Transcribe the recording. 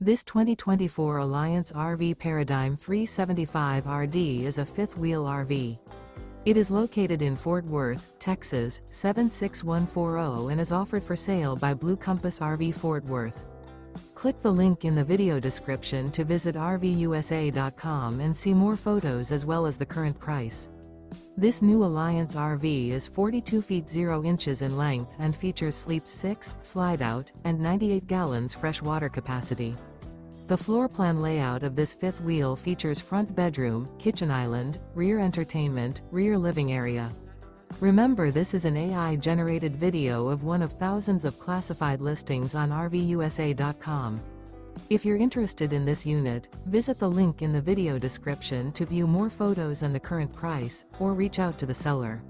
This 2024 Alliance RV Paradigm 375RD is a fifth-wheel RV. It is located in Fort Worth, Texas, 76140 and is offered for sale by Blue Compass RV Fort Worth. Click the link in the video description to visit RVUSA.com and see more photos as well as the current price. This new Alliance RV is 42 feet 0 inches in length and features sleep 6, slide-out, and 98 gallons fresh water capacity. The floor plan layout of this fifth wheel features front bedroom, kitchen island, rear entertainment, rear living area. Remember, this is an AI-generated video of one of thousands of classified listings on RVUSA.com. If you're interested in this unit, visit the link in the video description to view more photos and the current price, or reach out to the seller.